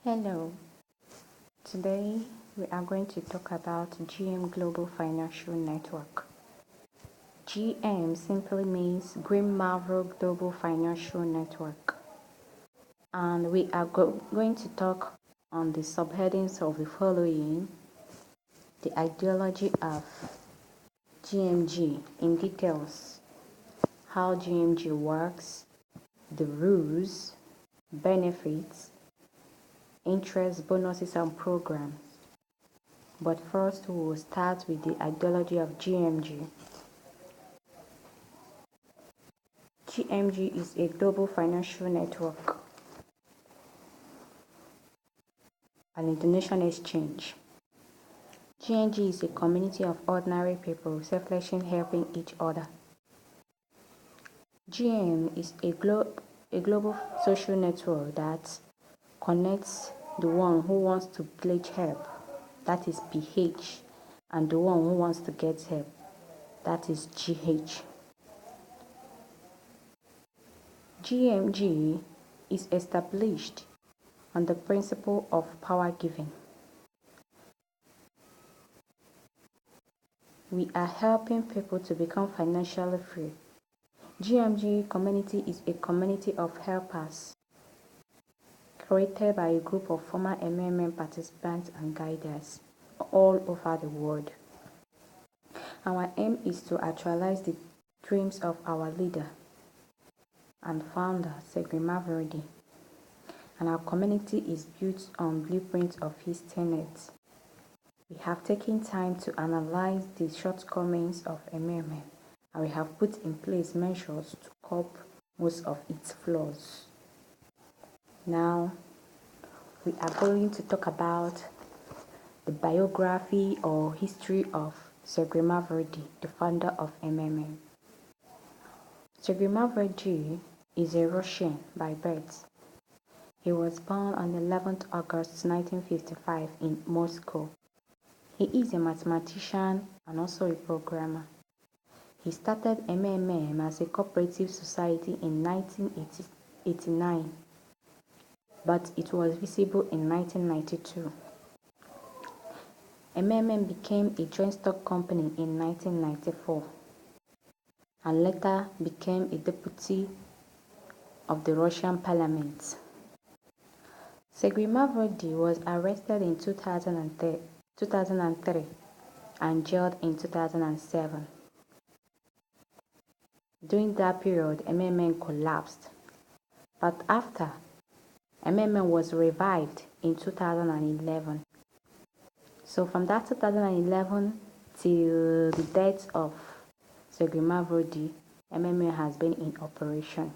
Hello, today we are going to talk about GM Global Financial Network. GM simply means Green Marvel Global Financial Network, and we are going to talk on the subheadings of the following: the ideology of GMG in details, how GMG works, the rules, benefits, interest, bonuses, and programs. But first, we will start with the ideology of GMG. GMG is a global financial network, an international exchange. GMG is a community of ordinary people selflessly helping each other. GM is a global social network that connects the one who wants to pledge help, that is PH, and the one who wants to get help, that is GH. GMG is established on the principle of power giving. We are helping people to become financially free. GMG community is a community of helpers created by a group of former MMM participants and guiders all over the world. Our aim is to actualize the dreams of our leader and founder, Segri, and our community is built on blueprints of his tenets. We have taken time to analyze the shortcomings of MMM, and we have put in place measures to curb most of its flaws. Now, we are going to talk about the biography or history of Segri, the founder of MMM. Segri is a Russian by birth. He was born on 11th August 1955 in Moscow. He is a mathematician and also a programmer. He started MMM as a cooperative society in 1989, but it was visible in 1992. MMM became a joint stock company in 1994 and later became a deputy of the Russian parliament. Segri was arrested in 2003 and jailed in 2007. During that period, MMM collapsed, but after, MMM was revived in 2011. So from that 2011 till the death of Segri, MMM has been in operation.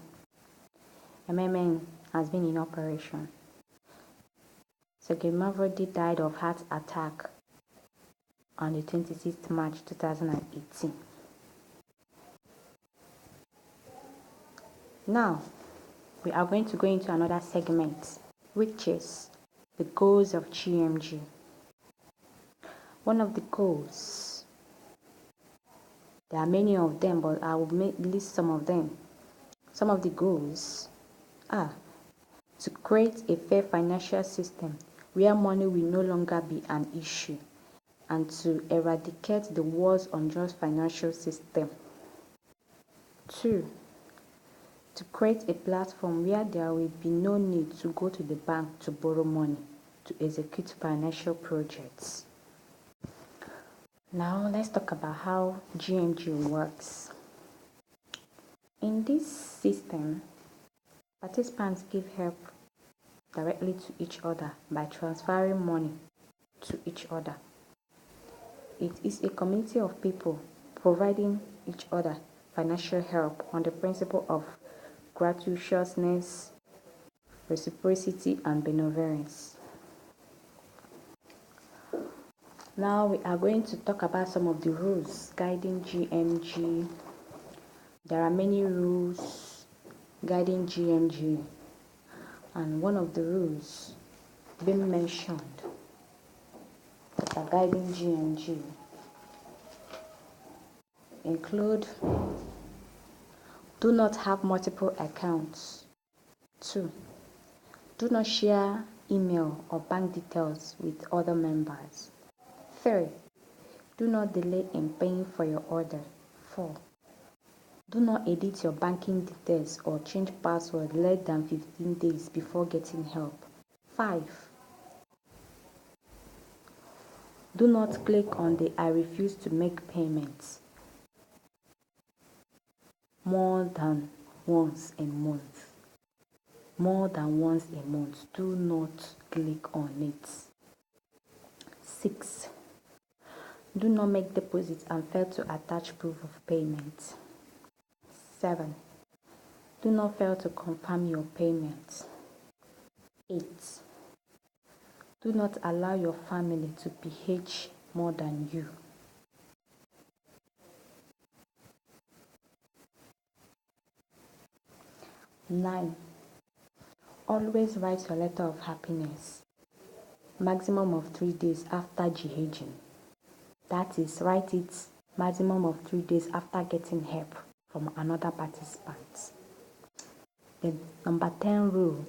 Segri died of heart attack on the 26th March 2018. Now, we are going to go into another segment, which is the goals of GMG. One of the goals, there are many of them, but I will list some of them. Some of the goals are to create a fair financial system where money will no longer be an issue, and to eradicate the world's unjust financial system. 2. To create a platform where there will be no need to go to the bank to borrow money to execute financial projects. Now let's talk about how GMG works. In this system, participants give help directly to each other by transferring money to each other. It is a community of people providing each other financial help on the principle of gratuitousness, reciprocity, and benevolence. Now we are going to talk about some of the rules guiding GMG. There are many rules guiding GMG, and one of the rules being mentioned that are guiding GMG include: do not have multiple accounts. 2. Do not share email or bank details with other members. 3. Do not delay in paying for your order. 4. Do not edit your banking details or change password less than 15 days before getting help. 5. Do not click on the I refuse to make payments more than once a month. More than once a month. Do not click on it. 6. Do not make deposits and fail to attach proof of payment. 7. Do not fail to confirm your payment. 8. Do not allow your family to PH more than you. 9. Always write your letter of happiness, maximum of 3 days after GHing. That is, write it maximum of 3 days after getting help from another participant. The number 10 rule,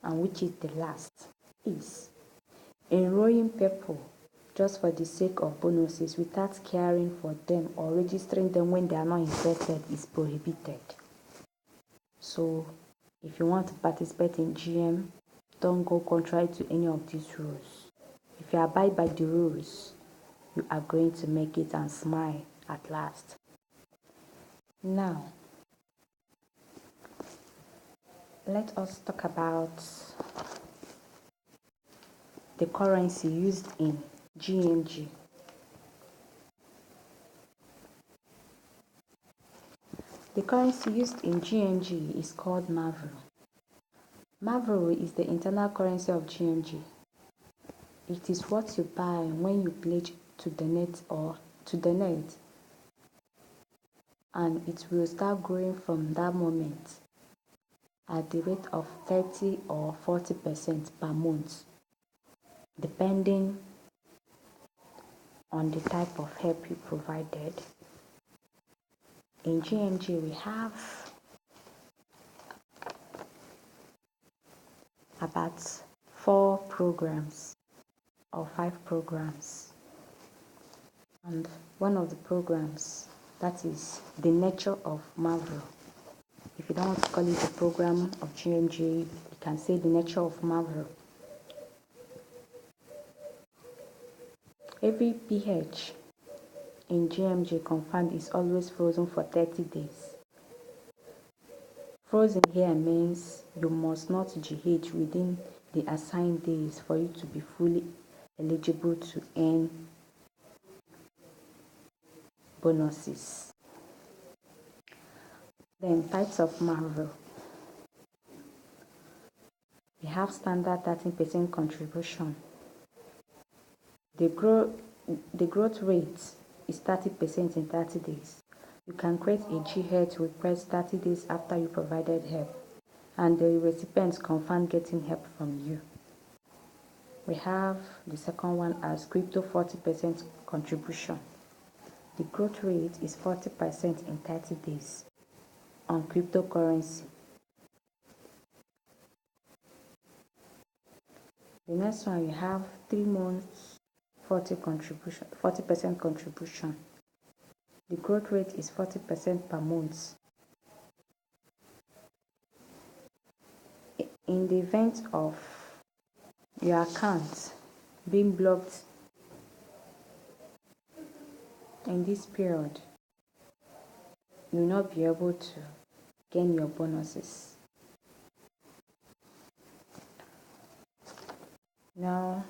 and which is the last, is enrolling people just for the sake of bonuses without caring for them or registering them when they are not interested is prohibited. So, if you want to participate in GM, don't go contrary to any of these rules. If you abide by the rules, you are going to make it and smile at last. Now, let us talk about the currency used in GMG. The currency used in GMG is called Marvel. Marvel is the internal currency of GMG. It is what you buy when you pledge to the net and it will start growing from that moment at the rate of 30 or 40% per month, depending on the type of help you provided. In GMG, we have about 4 programs or 5 programs. And one of the programs, that is the nature of Marvel. If you don't want to call it a program of GMG, you can say the nature of Marvel. Every PH in GMG confirmed is always frozen for 30 days. Frozen here means you must not GH within the assigned days for you to be fully eligible to earn bonuses. Then types of Marvel. We have standard 13% contribution. The growth rate is 30% in 30 days. You can create a GH request 30 days after you provided help, and the recipients confirm getting help from you. We have the second one as crypto 40% contribution. The growth rate is 40% in 30 days on cryptocurrency. The next one, we have 3 months 40% contribution. The growth rate is 40% per month. In the event of your account being blocked in this period, you will not be able to gain your bonuses. Now,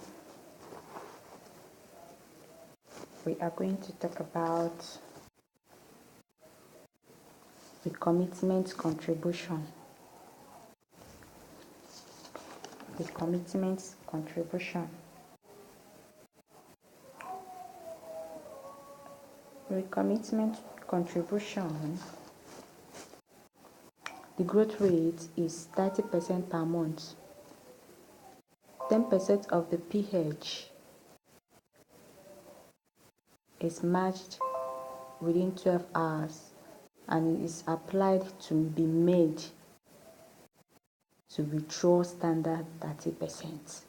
we are going to talk about the commitment contribution. The commitment contribution. The commitment contribution, the growth rate is 30% per month. 10% of the PH is matched within 12 hours and is applied to be made to withdraw standard 30%.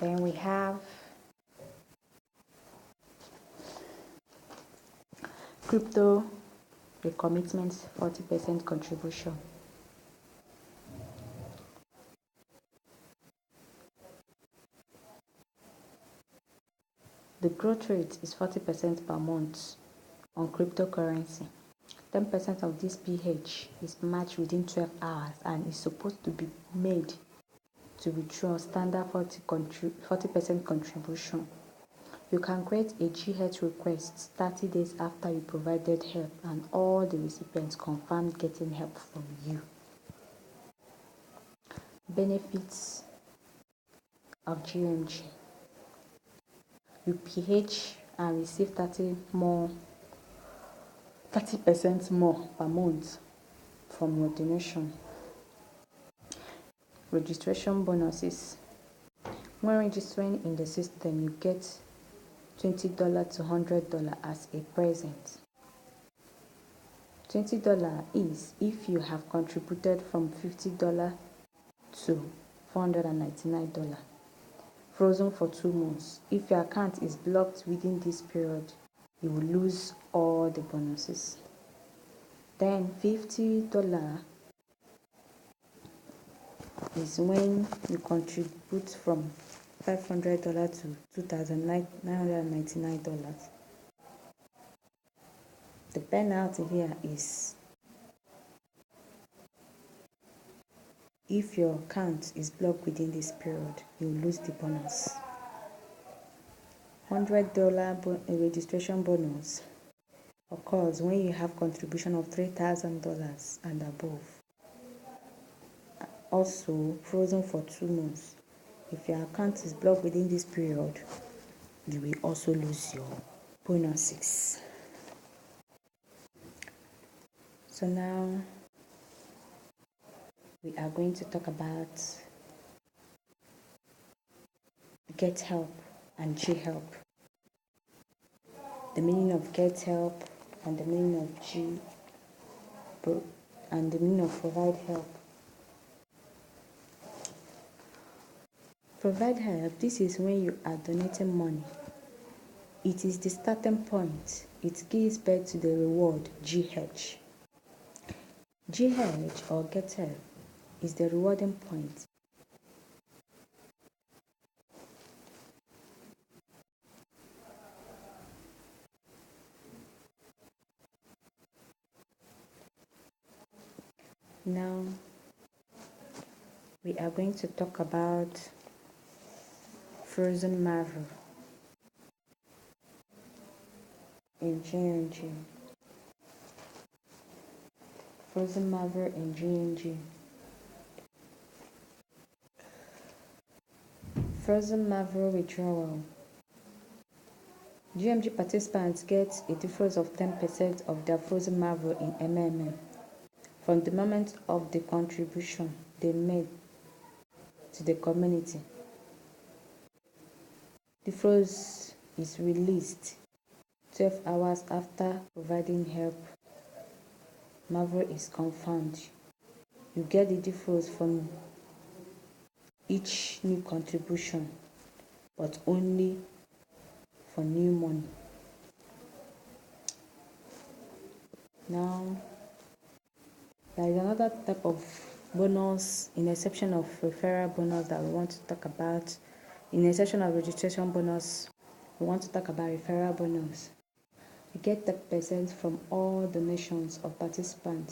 Then we have crypto recommitment 40% contribution. The growth rate is 40% per month on cryptocurrency. 10% of this PH is matched within 12 hours and is supposed to be made to withdraw standard 40% contribution. You can create a GH request 30 days after you provided help and all the recipients confirmed getting help from you. Benefits of GMG. You PH and receive 30% more per month from your donation. Registration bonuses. When registering in the system, you get $20 to $100 as a present. $20 is if you have contributed from $50 to $499. Frozen for 2 months. If your account is blocked within this period, you will lose all the bonuses. Then $50 is when you contribute from $500 to $2,999. The penalty here is if your account is blocked within this period, you lose the bonus. $100 registration bonus occurs when you have contribution of $3,000 and above. Also frozen for 2 months. If your account is blocked within this period, you will also lose your bonuses. So now we are going to talk about Get Help and G Help. The meaning of Get Help and the meaning of and the meaning of Provide Help. Provide help, this is when you are donating money. It is the starting point. It gives birth to the reward, GH. GH or Get Help is the rewarding point. Now, we are going to talk about Frozen Marvel in GMG. Frozen Marvel in GMG. Frozen Marvel withdrawal. GMG participants get a difference of 10% of their Frozen Marvel in MMM from the moment of the contribution they made to the community. The froze is released 12 hours after providing help. Marvel is confirmed. You get the difference from each new contribution, but only for new money. Now, there is another type of bonus in a section of referral bonus that we want to talk about. In a section of registration bonus, we want to talk about referral bonus. You get 10% from all donations of participants